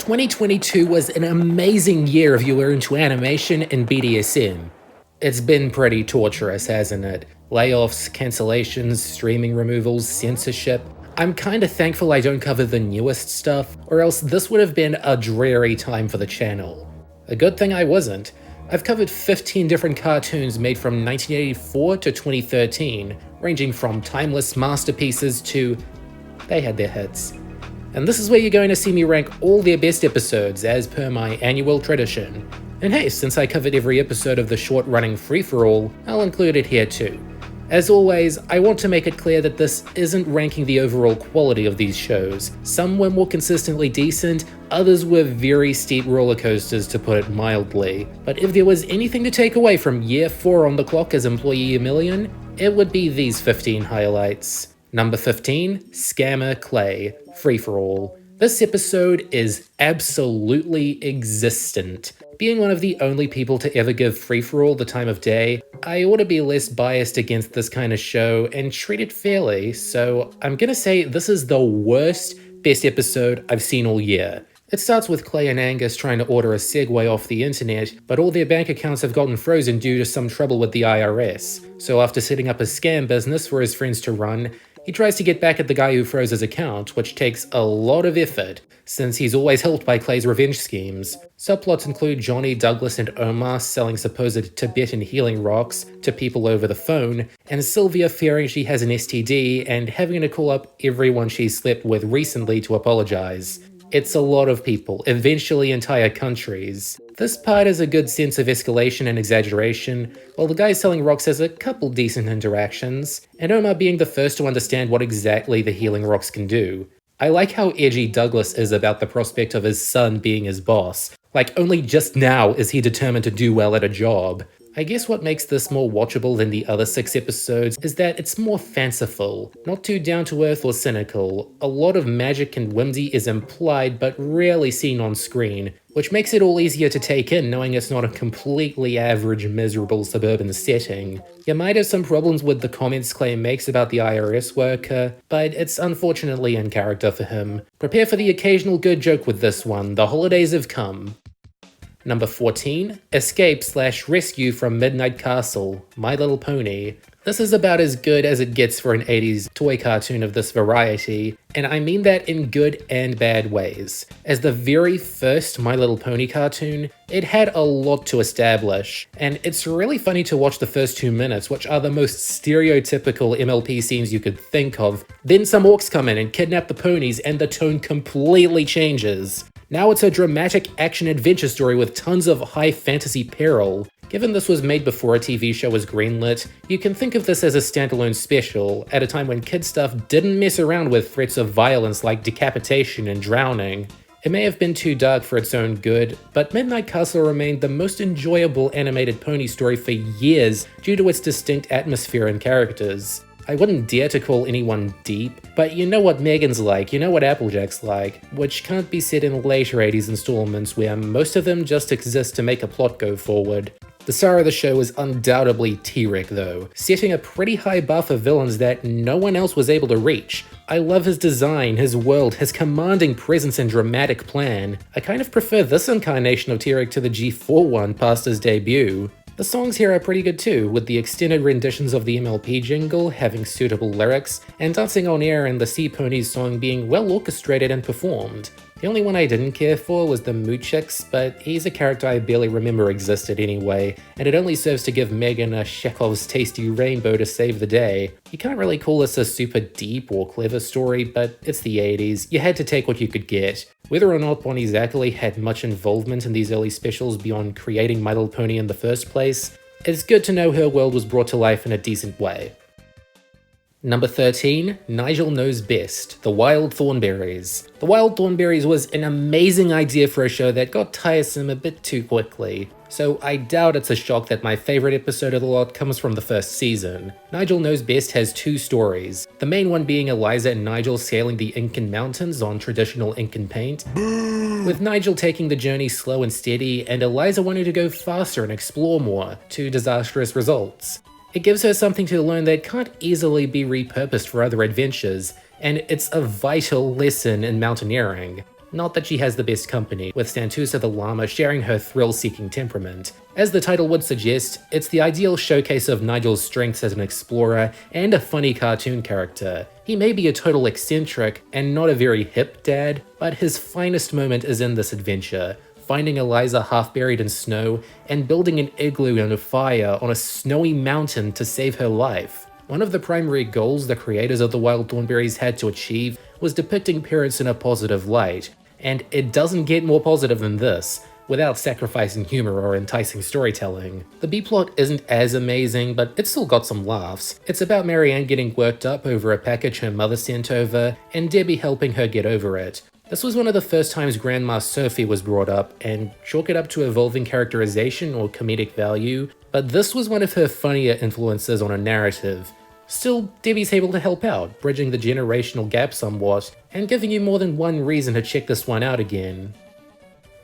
2022 was an amazing year if you were into animation and BDSM. It's been pretty torturous, hasn't it? Layoffs, cancellations, streaming removals, censorship. I'm kinda thankful I don't cover the newest stuff, or else this would have been a dreary time for the channel. A good thing I wasn't. I've covered 15 different cartoons made from 1984 to 2013, ranging from timeless masterpieces to they had their hits. And this is where you're going to see me rank all their best episodes as per my annual tradition. And hey, since I covered every episode of the short-running free-for-all, I'll include it here too. As always, I want to make it clear that this isn't ranking the overall quality of these shows. Some were more consistently decent, others were very steep roller coasters to put it mildly. But if there was anything to take away from year 4 on the clock as EmployeeAMillion, it would be these 15 highlights. Number 15, Scammer Clay, Free-for-All. This episode is absolutely existent. Being one of the only people to ever give Free-for-All the time of day, I ought to be less biased against this kind of show and treat it fairly, so I'm gonna say this is the worst, best episode I've seen all year. It starts with Clay and Angus trying to order a Segway off the internet, but all their bank accounts have gotten frozen due to some trouble with the IRS. So after setting up a scam business for his friends to run, he tries to get back at the guy who froze his account, which takes a lot of effort, since he's always helped by Clay's revenge schemes. Subplots include Johnny, Douglas, and Omar selling supposed Tibetan healing rocks to people over the phone, and Sylvia fearing she has an STD and having to call up everyone she's slept with recently to apologize. It's a lot of people, eventually entire countries. This part has a good sense of escalation and exaggeration, while the guy selling rocks has a couple decent interactions, and Omar being the first to understand what exactly the healing rocks can do. I like how edgy Douglas is about the prospect of his son being his boss. Like, only just now is he determined to do well at a job. I guess what makes this more watchable than the other 6 episodes is that it's more fanciful, not too down-to-earth or cynical. A lot of magic and whimsy is implied but rarely seen on screen, which makes it all easier to take in knowing it's not a completely average, miserable suburban setting. You might have some problems with the comments Clay makes about the IRS worker, but it's unfortunately in character for him. Prepare for the occasional good joke with this one, the holidays have come. Number 14, Escape/Rescue from Midnight Castle, My Little Pony. This is about as good as it gets for an 80s toy cartoon of this variety, and I mean that in good and bad ways. As the very first My Little Pony cartoon, it had a lot to establish, and it's really funny to watch the first 2 minutes, which are the most stereotypical MLP scenes you could think of. Then some orcs come in and kidnap the ponies, and the tone completely changes. Now it's a dramatic action-adventure story with tons of high fantasy peril. Given this was made before a TV show was greenlit, you can think of this as a standalone special, at a time when kid stuff didn't mess around with threats of violence like decapitation and drowning. It may have been too dark for its own good, but Midnight Castle remained the most enjoyable animated pony story for years due to its distinct atmosphere and characters. I wouldn't dare to call anyone deep, but you know what Megan's like, you know what Applejack's like, which can't be said in later 80s installments where most of them just exist to make a plot go forward. The star of the show is undoubtedly T-Rex though, setting a pretty high bar for villains that no one else was able to reach. I love his design, his world, his commanding presence and dramatic plan. I kind of prefer this incarnation of T-Rex to the G4 one past his debut. The songs here are pretty good too, with the extended renditions of the MLP jingle having suitable lyrics, and Dancing on Air and the Sea Ponies song being well orchestrated and performed. The only one I didn't care for was the Moochix, but he's a character I barely remember existed anyway, and it only serves to give Megan a Chekhov's tasty rainbow to save the day. You can't really call this a super deep or clever story, but it's the 80s, you had to take what you could get. Whether or not Bonnie Zackley had much involvement in these early specials beyond creating My Little Pony in the first place, it's good to know her world was brought to life in a decent way. Number 13, Nigel Knows Best, The Wild Thornberrys. The Wild Thornberrys was an amazing idea for a show that got tiresome a bit too quickly, so I doubt it's a shock that my favorite episode of the lot comes from the first season. Nigel Knows Best has 2 stories, the main one being Eliza and Nigel sailing the Incan mountains on traditional Incan paint, with Nigel taking the journey slow and steady and Eliza wanting to go faster and explore more, to disastrous results. It gives her something to learn that can't easily be repurposed for other adventures, and it's a vital lesson in mountaineering. Not that she has the best company, with Santusa the llama sharing her thrill-seeking temperament. As the title would suggest, it's the ideal showcase of Nigel's strengths as an explorer and a funny cartoon character. He may be a total eccentric and not a very hip dad, but his finest moment is in this adventure, finding Eliza half buried in snow and building an igloo and a fire on a snowy mountain to save her life. One of the primary goals the creators of the Wild Thornberrys had to achieve was depicting parents in a positive light, and it doesn't get more positive than this, without sacrificing humor or enticing storytelling. The B-plot isn't as amazing, but it's still got some laughs. It's about Marianne getting worked up over a package her mother sent over, and Debbie helping her get over it. This was one of the first times Grandma Sophie was brought up, and chalk it up to evolving characterization or comedic value, but this was one of her funnier influences on a narrative. Still, Debbie's able to help out, bridging the generational gap somewhat, and giving you more than one reason to check this one out again.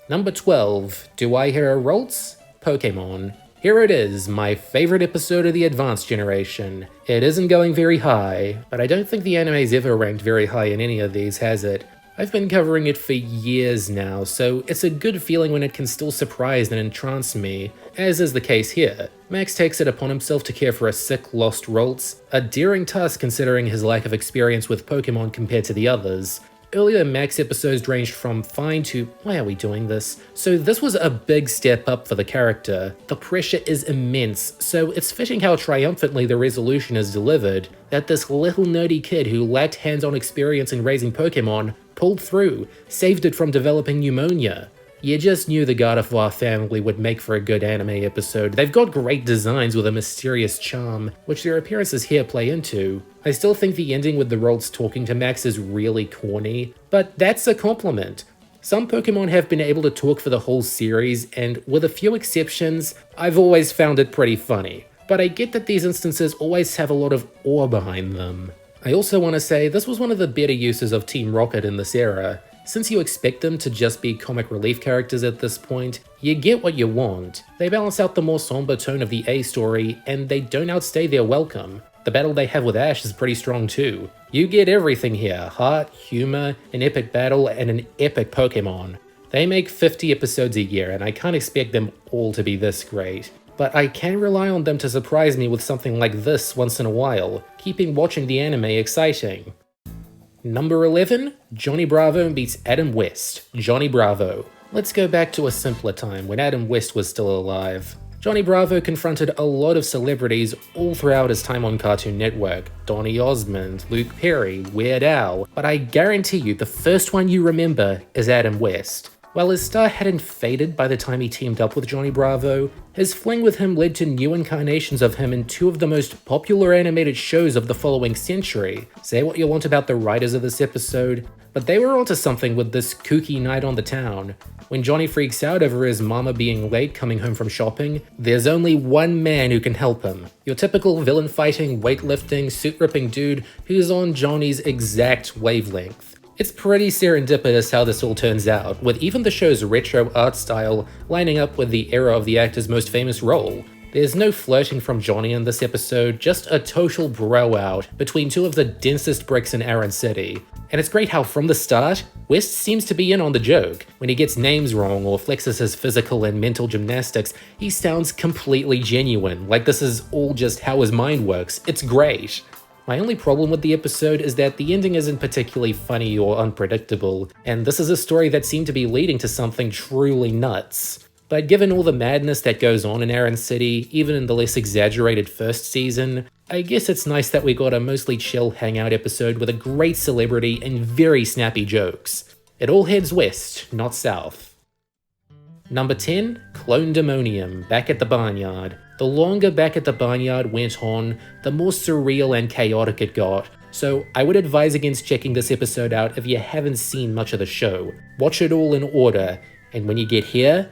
Number 12. Do I hear a Rolts? Pokemon. Here it is, my favorite episode of the Advanced Generation. It isn't going very high, but I don't think the anime's ever ranked very high in any of these, has it? I've been covering it for years now, so it's a good feeling when it can still surprise and entrance me, as is the case here. Max takes it upon himself to care for a sick, lost Rolts, a daring task considering his lack of experience with Pokemon compared to the others. Earlier Max episodes ranged from fine to why are we doing this? So this was a big step up for the character. The pressure is immense, so it's fitting how triumphantly the resolution is delivered, that this little nerdy kid who lacked hands-on experience in raising Pokemon pulled through, saved it from developing pneumonia. You just knew the God of War family would make for a good anime episode. They've got great designs with a mysterious charm, which their appearances here play into. I still think the ending with the Rolts talking to Max is really corny, but that's a compliment. Some Pokemon have been able to talk for the whole series, and with a few exceptions, I've always found it pretty funny. But I get that these instances always have a lot of awe behind them. I also want to say this was one of the better uses of Team Rocket in this era. Since you expect them to just be comic relief characters at this point, you get what you want. They balance out the more somber tone of the A story, and they don't outstay their welcome. The battle they have with Ash is pretty strong too. You get everything here: heart, humor, an epic battle, and an epic Pokemon. They make 50 episodes a year, and I can't expect them all to be this great. But I can rely on them to surprise me with something like this once in a while, keeping watching the anime exciting. Number 11, Johnny Bravo meets Adam West. Johnny Bravo. Let's go back to a simpler time when Adam West was still alive. Johnny Bravo confronted a lot of celebrities all throughout his time on Cartoon Network. Donny Osmond, Luke Perry, Weird Al, but I guarantee you the first one you remember is Adam West. While his star hadn't faded by the time he teamed up with Johnny Bravo, his fling with him led to new incarnations of him in two of the most popular animated shows of the following century. Say what you want about the writers of this episode, but they were onto something with this kooky night on the town. When Johnny freaks out over his mama being late coming home from shopping, there's only one man who can help him. Your typical villain-fighting, weightlifting, suit-ripping dude who's on Johnny's exact wavelength. It's pretty serendipitous how this all turns out, with even the show's retro art style lining up with the era of the actor's most famous role. There's no flirting from Johnny in this episode, just a total bro-out between two of the densest bricks in Aran City. And it's great how from the start, West seems to be in on the joke. When he gets names wrong or flexes his physical and mental gymnastics, he sounds completely genuine, like this is all just how his mind works. It's great. My only problem with the episode is that the ending isn't particularly funny or unpredictable, and this is a story that seemed to be leading to something truly nuts. But given all the madness that goes on in Aran City, even in the less exaggerated first season, I guess it's nice that we got a mostly chill hangout episode with a great celebrity and very snappy jokes. It all heads west, not south. Number 10, Clone Demonium, back at the barnyard. The longer Back at the Barnyard went on, the more surreal and chaotic it got, so I would advise against checking this episode out if you haven't seen much of the show. Watch it all in order, and when you get here,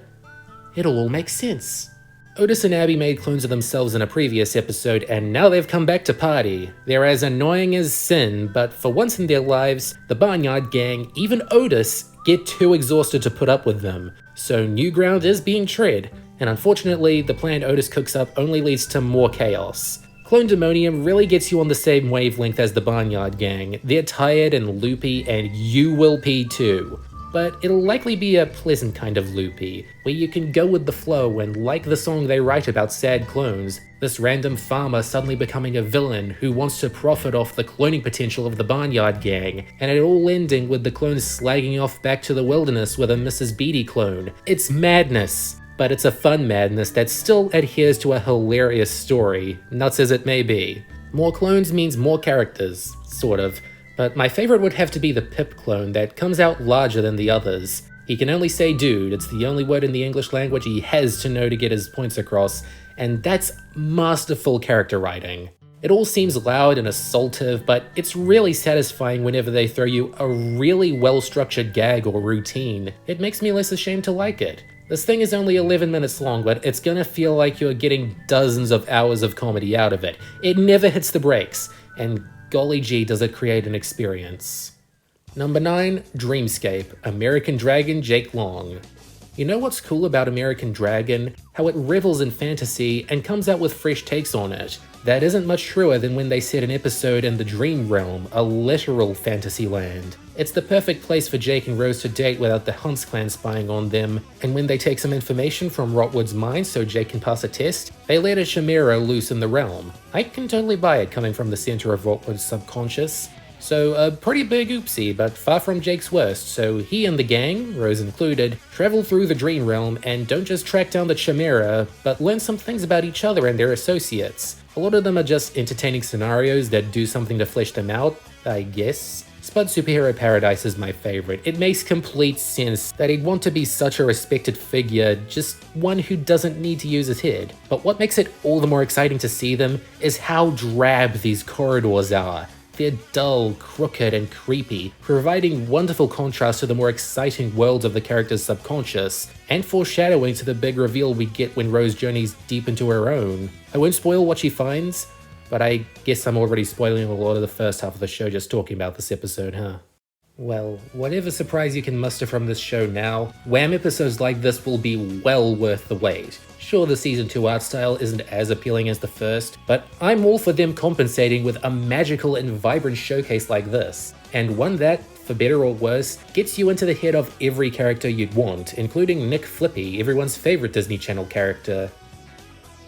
it'll all make sense. Otis and Abby made clones of themselves in a previous episode, and now they've come back to party. They're as annoying as sin, but for once in their lives, the Barnyard Gang, even Otis, get too exhausted to put up with them. So new ground is being tread, and unfortunately, the plan Otis cooks up only leads to more chaos. Clone Demonium really gets you on the same wavelength as the Barnyard Gang. They're tired and loopy, and you will pee too. but it'll likely be a pleasant kind of loopy, where you can go with the flow and like the song they write about sad clones, this random farmer suddenly becoming a villain who wants to profit off the cloning potential of the Barnyard Gang, and it all ending with the clones slagging off back to the wilderness with a Mrs. Beatty clone. It's madness, but it's a fun madness that still adheres to a hilarious story, nuts as it may be. More clones means more characters, sort of. But my favorite would have to be the Pip clone that comes out larger than the others. He can only say dude, it's the only word in the English language he has to know to get his points across, and that's masterful character writing. It all seems loud and assaultive, but it's really satisfying whenever they throw you a really well-structured gag or routine. It makes me less ashamed to like it. This thing is only 11 minutes long, but it's gonna feel like you're getting dozens of hours of comedy out of it. It never hits the brakes, and golly gee does it create an experience. Number 9, Dreamscape, American Dragon Jake Long. You know what's cool about American Dragon? How it revels in fantasy and comes out with fresh takes on it. That isn't much truer than when they set an episode in the Dream Realm, a literal fantasy land. It's the perfect place for Jake and Rose to date without the Hunts clan spying on them, and when they take some information from Rotwood's mind so Jake can pass a test, they let a chimera loose in the realm. I can totally buy it coming from the center of Rotwood's subconscious. So a pretty big oopsie, but far from Jake's worst, so he and the gang, Rose included, travel through the Dream Realm and don't just track down the chimera, but learn some things about each other and their associates. A lot of them are just entertaining scenarios that do something to flesh them out, I guess. Spud Superhero Paradise is my favorite. It makes complete sense that he'd want to be such a respected figure, just one who doesn't need to use his head. But what makes it all the more exciting to see them is how drab these corridors are. They're dull, crooked, and creepy, providing wonderful contrast to the more exciting worlds of the character's subconscious, and foreshadowing to the big reveal we get when Rose journeys deep into her own. I won't spoil what she finds, but I guess I'm already spoiling a lot of the first half of the show just talking about this episode, huh? Well, whatever surprise you can muster from this show now, Wham episodes like this will be well worth the wait. Sure, the Season 2 art style isn't as appealing as the first, but I'm all for them compensating with a magical and vibrant showcase like this, and one that, for better or worse, gets you into the head of every character you'd want, including Nick Flippy, everyone's favorite Disney Channel character.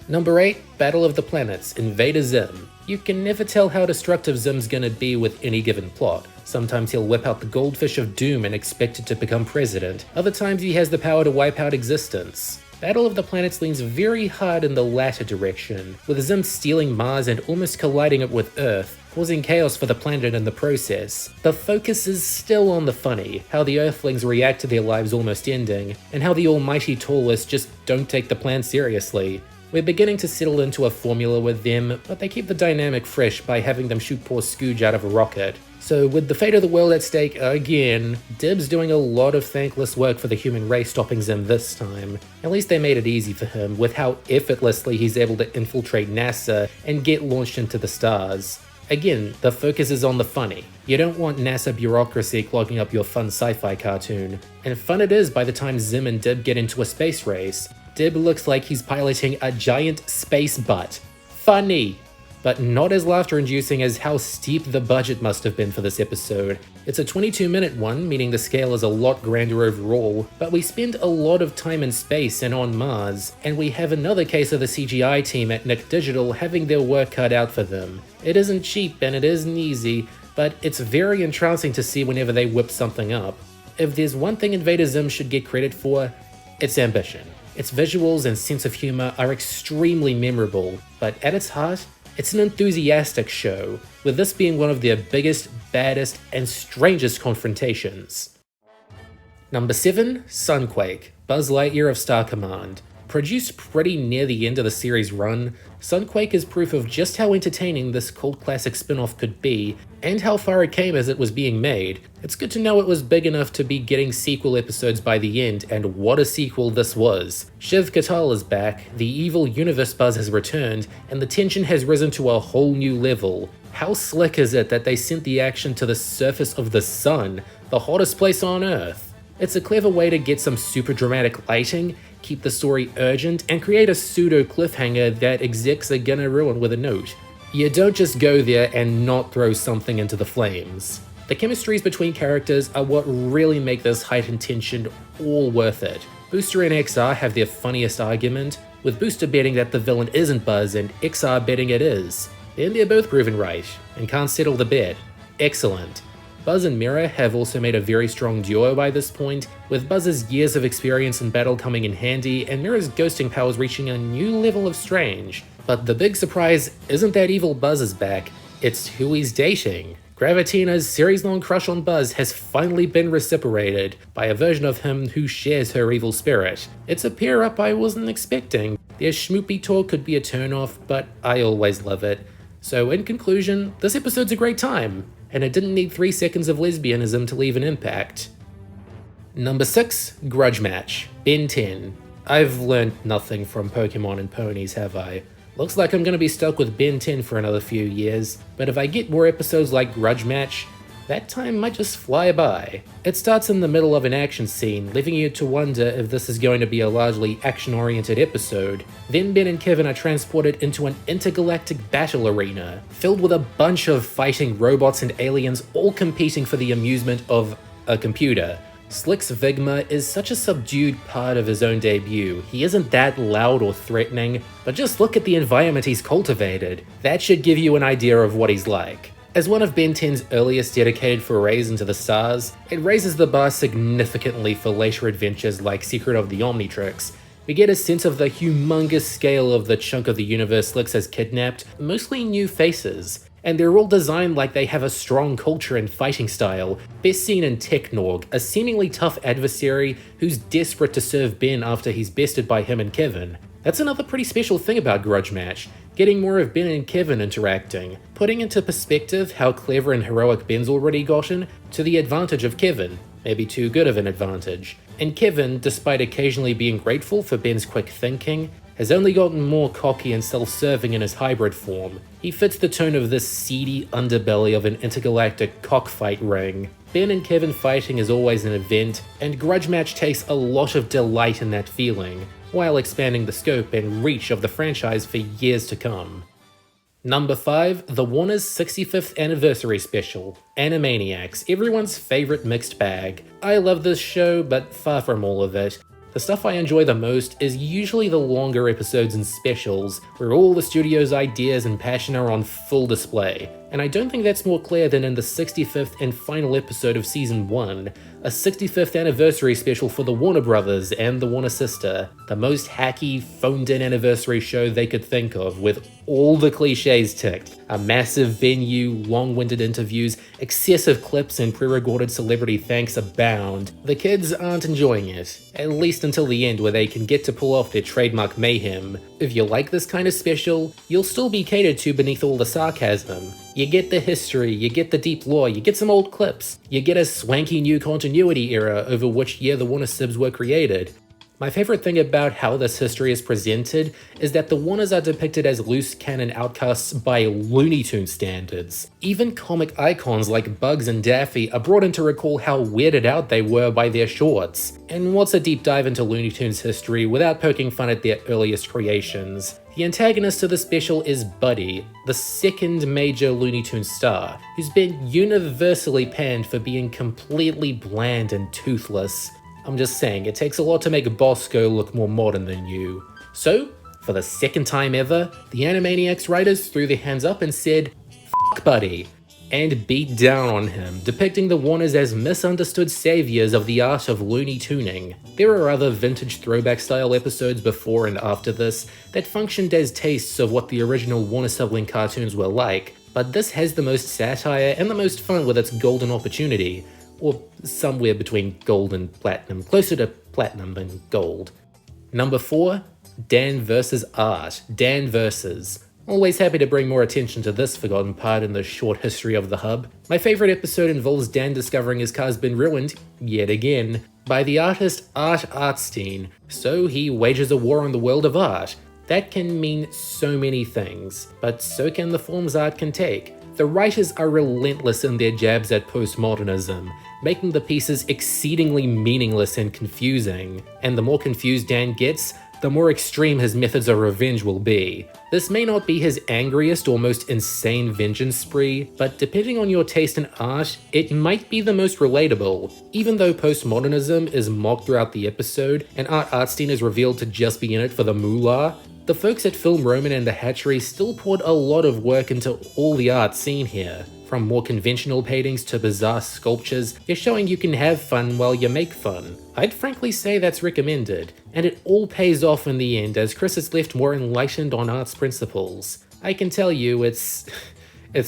Number 8, Battle of the Planets, Invader Zim. You can never tell how destructive Zim's gonna be with any given plot. Sometimes he'll whip out the goldfish of doom and expect it to become president. Other times he has the power to wipe out existence. Battle of the Planets leans very hard in the latter direction, with Zim stealing Mars and almost colliding it with Earth, causing chaos for the planet in the process. The focus is still on the funny, how the Earthlings react to their lives almost ending, and how the almighty Tallest just don't take the plan seriously. We're beginning to settle into a formula with them, but they keep the dynamic fresh by having them shoot poor Scooge out of a rocket. So with the fate of the world at stake again, Dib's doing a lot of thankless work for the human race stopping Zim this time. At least they made it easy for him, with how effortlessly he's able to infiltrate NASA and get launched into the stars. Again, the focus is on the funny. You don't want NASA bureaucracy clogging up your fun sci-fi cartoon. And fun it is by the time Zim and Dib get into a space race. Dib looks like he's piloting a giant space butt. Funny! But not as laughter-inducing as how steep the budget must have been for this episode. It's a 22-minute one, meaning the scale is a lot grander overall, but we spend a lot of time in space and on Mars, and we have another case of the CGI team at Nick Digital having their work cut out for them. It isn't cheap and it isn't easy, but it's very entrancing to see whenever they whip something up. If there's one thing Invader Zim should get credit for, it's ambition. Its visuals and sense of humor are extremely memorable, but at its heart, it's an enthusiastic show, with this being one of their biggest, baddest, and strangest confrontations. Number 7, Sunquake, Buzz Lightyear of Star Command. Produced pretty near the end of the series' run, Sunquake is proof of just how entertaining this cult classic spin-off could be, and how far it came as it was being made. It's good to know it was big enough to be getting sequel episodes by the end, and what a sequel this was. Shiv Katal is back, the evil universe Buzz has returned, and the tension has risen to a whole new level. How slick is it that they sent the action to the surface of the sun, the hottest place on Earth? It's a clever way to get some super dramatic lighting, keep the story urgent, and create a pseudo cliffhanger that execs are gonna ruin with a note. You don't just go there and not throw something into the flames. The chemistries between characters are what really make this heightened tension all worth it. Booster and XR have their funniest argument, with Booster betting that the villain isn't Buzz and XR betting it is. Then they're both proven right, and can't settle the bet. Excellent. Buzz and Mira have also made a very strong duo by this point, with Buzz's years of experience in battle coming in handy and Mira's ghosting powers reaching a new level of strange. But the big surprise isn't that evil Buzz is back, it's who he's dating. Gravitina's series-long crush on Buzz has finally been reciprocated by a version of him who shares her evil spirit. It's a pair-up I wasn't expecting. Their schmoopy talk could be a turn-off, but I always love it. So in conclusion, this episode's a great time, and it didn't need 3 seconds of lesbianism to leave an impact. Number 6, Grudge Match, Ben 10. I've learned nothing from Pokemon and ponies, have I? Looks like I'm gonna be stuck with Ben 10 for another few years, but if I get more episodes like Grudge Match, that time might just fly by. It starts in the middle of an action scene, leaving you to wonder if this is going to be a largely action-oriented episode. Then Ben and Kevin are transported into an intergalactic battle arena, filled with a bunch of fighting robots and aliens all competing for the amusement of a computer. Slick's Vigma is such a subdued part of his own debut. He isn't that loud or threatening, but just look at the environment he's cultivated. That should give you an idea of what he's like. As one of Ben 10's earliest dedicated forays into the stars, it raises the bar significantly for later adventures like Secret of the Omnitrix. We get a sense of the humongous scale of the chunk of the universe Slicks has kidnapped, mostly new faces. And they're all designed like they have a strong culture and fighting style, best seen in Technorg, a seemingly tough adversary who's desperate to serve Ben after he's bested by him and Kevin. That's another pretty special thing about Grudge Match, getting more of Ben and Kevin interacting, putting into perspective how clever and heroic Ben's already gotten to the advantage of Kevin, maybe too good of an advantage. And Kevin, despite occasionally being grateful for Ben's quick thinking, has only gotten more cocky and self-serving in his hybrid form. He fits the tone of this seedy underbelly of an intergalactic cockfight ring. Ben and Kevin fighting is always an event, and Grudge Match takes a lot of delight in that feeling, while expanding the scope and reach of the franchise for years to come. Number 5, the Warner's 65th Anniversary Special, Animaniacs, everyone's favorite mixed bag. I love this show, but far from all of it. The stuff I enjoy the most is usually the longer episodes and specials, where all the studio's ideas and passion are on full display. And I don't think that's more clear than in the 65th and final episode of Season 1, a 65th anniversary special for the Warner Brothers and the Warner sister, the most hacky, phoned-in anniversary show they could think of, with all the cliches ticked. A massive venue, long-winded interviews, excessive clips, and pre-recorded celebrity thanks abound. The kids aren't enjoying it, at least until the end where they can get to pull off their trademark mayhem. If you like this kind of special, you'll still be catered to beneath all the sarcasm. You get the history, you get the deep lore, you get some old clips, you get a swanky new continuity era over which year the Warner Sibs were created. My favorite thing about how this history is presented is that the Warners are depicted as loose cannon outcasts by Looney Tunes standards. Even comic icons like Bugs and Daffy are brought in to recall how weirded out they were by their shorts. And what's a deep dive into Looney Tunes history without poking fun at their earliest creations? The antagonist to the special is Buddy, the second major Looney Tunes star, who's been universally panned for being completely bland and toothless. I'm just saying, it takes a lot to make Bosco look more modern than you. So, for the second time ever, the Animaniacs writers threw their hands up and said, "F*** Buddy," and beat down on him, depicting the Warners as misunderstood saviors of the art of loony tuning. There are other vintage throwback style episodes before and after this that functioned as tastes of what the original Warner sibling cartoons were like, but this has the most satire and the most fun with its golden opportunity. Or somewhere between gold and platinum, closer to platinum than gold. Number 4, Dan vs. Art, Dan vs. Always happy to bring more attention to this forgotten part in the short history of the hub. My favorite episode involves Dan discovering his car's been ruined, yet again, by the artist Art Artstein, so he wages a war on the world of art. That can mean so many things, but so can the forms art can take. The writers are relentless in their jabs at postmodernism, making the pieces exceedingly meaningless and confusing. And the more confused Dan gets, the more extreme his methods of revenge will be. This may not be his angriest or most insane vengeance spree, but depending on your taste in art, it might be the most relatable. Even though postmodernism is mocked throughout the episode, and Art Artstein is revealed to just be in it for the moolah, the folks at Film Roman and The Hatchery still poured a lot of work into all the art seen here. From more conventional paintings to bizarre sculptures, they're showing you can have fun while you make fun. I'd frankly say that's recommended, and it all pays off in the end as Chris is left more enlightened on art's principles. I can tell you it's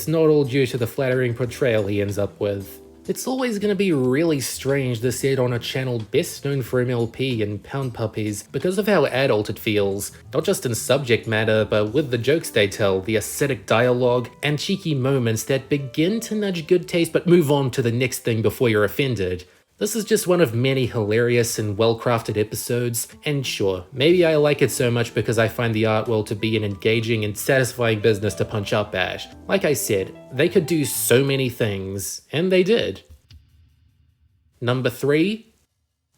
not all due to the flattering portrayal he ends up with. It's always going to be really strange to see it on a channel best known for MLP and Pound Puppies because of how adult it feels, not just in subject matter but with the jokes they tell, the acidic dialogue, and cheeky moments that begin to nudge good taste but move on to the next thing before you're offended. This is just one of many hilarious and well-crafted episodes, and sure, maybe I like it so much because I find the art world to be an engaging and satisfying business to punch up at. Like I said, they could do so many things, and they did. Number 3.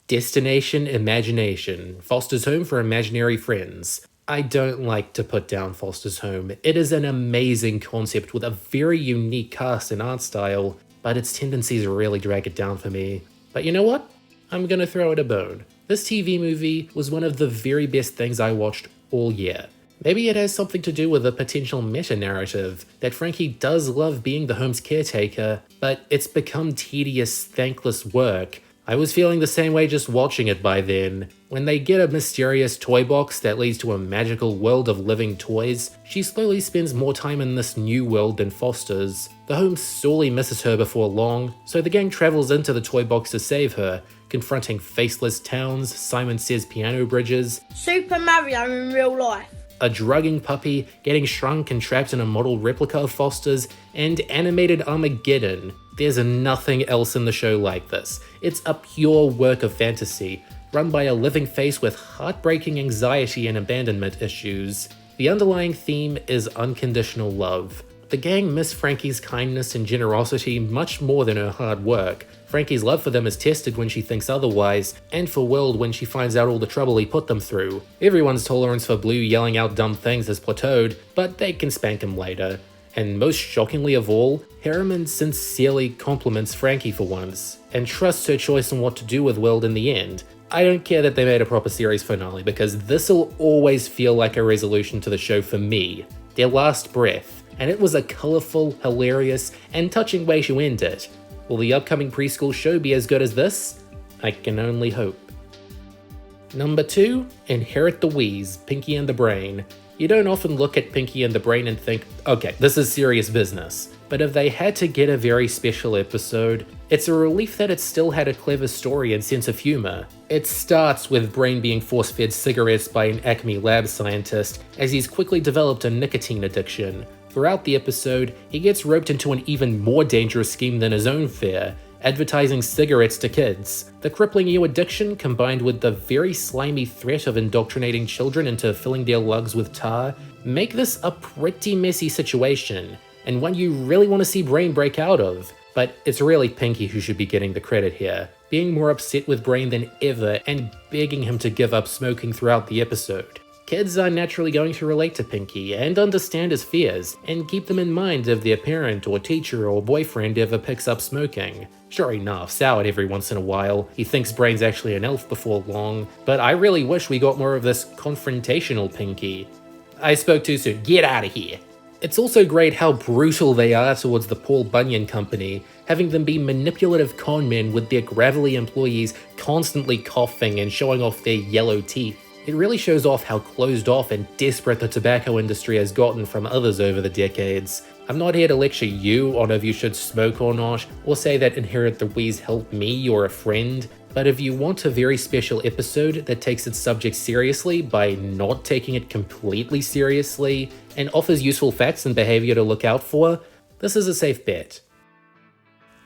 Destination Imagination, Foster's Home for Imaginary Friends. I don't like to put down Foster's Home. It is an amazing concept with a very unique cast and art style, but its tendencies really drag it down for me. But you know what? I'm gonna throw it a bone. This TV movie was one of the very best things I watched all year. Maybe it has something to do with a potential meta-narrative, that Frankie does love being the home's caretaker, but it's become tedious, thankless work. I was feeling the same way just watching it by then. When they get a mysterious toy box that leads to a magical world of living toys, she slowly spends more time in this new world than Foster's. The home sorely misses her before long, so the gang travels into the toy box to save her, confronting faceless towns, Simon Says piano bridges, Super Mario in real life, a drugging puppy getting shrunk and trapped in a model replica of Foster's, and animated Armageddon. There's nothing else in the show like this. It's a pure work of fantasy, run by a living face with heartbreaking anxiety and abandonment issues. The underlying theme is unconditional love. The gang miss Frankie's kindness and generosity much more than her hard work. Frankie's love for them is tested when she thinks otherwise, and for World when she finds out all the trouble he put them through. Everyone's tolerance for Blue yelling out dumb things has plateaued, but they can spank him later. And most shockingly of all, Harriman sincerely compliments Frankie for once, and trusts her choice on what to do with World in the end. I don't care that they made a proper series finale, because this'll always feel like a resolution to the show for me. Their last breath, and it was a colourful, hilarious, and touching way to end it. Will the upcoming preschool show be as good as this? I can only hope. Number 2, Inherit the Wheeze, Pinky and the Brain. You don't often look at Pinky and the Brain and think, okay, this is serious business. But if they had to get a very special episode, it's a relief that it still had a clever story and sense of humor. It starts with Brain being force-fed cigarettes by an Acme lab scientist as he's quickly developed a nicotine addiction. Throughout the episode, he gets roped into an even more dangerous scheme than his own fare, advertising cigarettes to kids. The crippling new addiction, combined with the very slimy threat of indoctrinating children into filling their lugs with tar, make this a pretty messy situation, and one you really want to see Brain break out of. But it's really Pinky who should be getting the credit here, being more upset with Brain than ever and begging him to give up smoking throughout the episode. Kids are naturally going to relate to Pinky and understand his fears, and keep them in mind if their parent or teacher or boyfriend ever picks up smoking. Sure enough, sour every once in a while, he thinks Brain's actually an elf before long, but I really wish we got more of this confrontational Pinky. I spoke too soon, get out of here! It's also great how brutal they are towards the Paul Bunyan Company, having them be manipulative con men with their gravelly employees constantly coughing and showing off their yellow teeth. It really shows off how closed off and desperate the tobacco industry has gotten from others over the decades. I'm not here to lecture you on if you should smoke or not, or say that Inherit the Wheeze helped me or a friend, but if you want a very special episode that takes its subject seriously by not taking it completely seriously, and offers useful facts and behavior to look out for, this is a safe bet.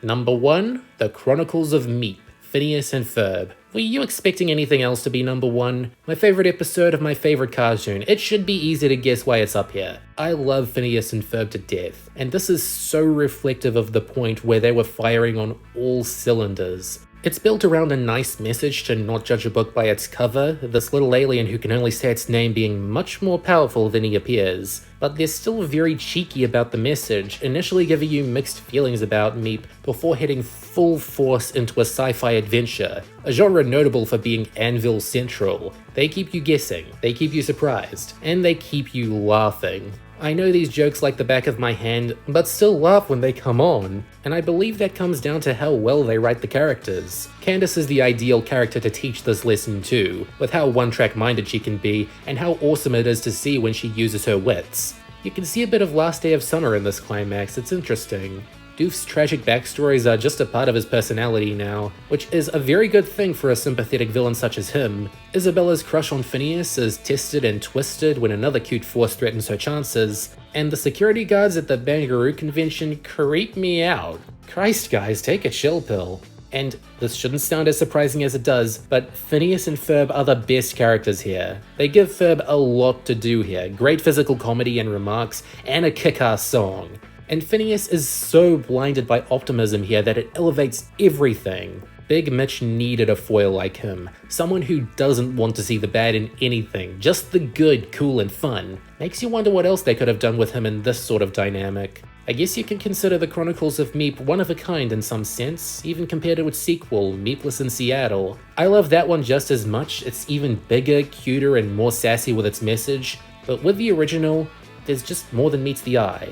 Number 1, The Chronicles of Meep, Phineas and Ferb. Were you expecting anything else to be number 1? My favorite episode of my favorite cartoon. It should be easy to guess why it's up here. I love Phineas and Ferb to death, and this is so reflective of the point where they were firing on all cylinders. It's built around a nice message to not judge a book by its cover, this little alien who can only say its name being much more powerful than he appears. But they're still very cheeky about the message, initially giving you mixed feelings about Meep before heading full force into a sci-fi adventure, a genre notable for being anvil central. They keep you guessing, they keep you surprised, and they keep you laughing. I know these jokes like the back of my hand, but still laugh when they come on, and I believe that comes down to how well they write the characters. Candace is the ideal character to teach this lesson too, with how one-track minded she can be, and how awesome it is to see when she uses her wits. You can see a bit of Last Day of Summer in this climax, it's interesting. Doof's tragic backstories are just a part of his personality now, which is a very good thing for a sympathetic villain such as him. Isabella's crush on Phineas is tested and twisted when another cute force threatens her chances, and the security guards at the Bangaroo convention creep me out. Christ guys, take a chill pill. And this shouldn't sound as surprising as it does, but Phineas and Ferb are the best characters here. They give Ferb a lot to do here, great physical comedy and remarks, and a kick-ass song. And Phineas is so blinded by optimism here that it elevates everything. Big Mitch needed a foil like him, someone who doesn't want to see the bad in anything, just the good, cool, and fun. Makes you wonder what else they could have done with him in this sort of dynamic. I guess you can consider the Chronicles of Meep one of a kind in some sense, even compared to its sequel, Meepless in Seattle. I love that one just as much, it's even bigger, cuter, and more sassy with its message, but with the original, there's just more than meets the eye.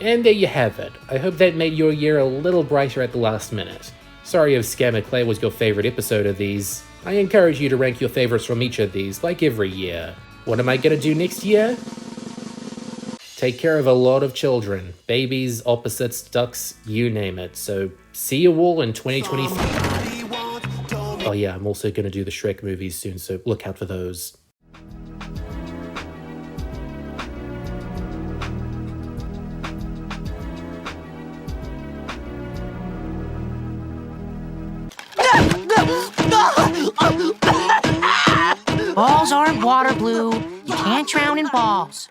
And there you have it. I hope that made your year a little brighter at the last minute. Sorry if Scammer Clay was your favorite episode of these. I encourage you to rank your favorites from each of these, like every year. What am I gonna do next year? Take care of a lot of children. Babies, opposites, ducks, you name it. So, see you all in 2023. Oh yeah, I'm also gonna do the Shrek movies soon, so look out for those. Balls aren't water blue. You can't drown in balls.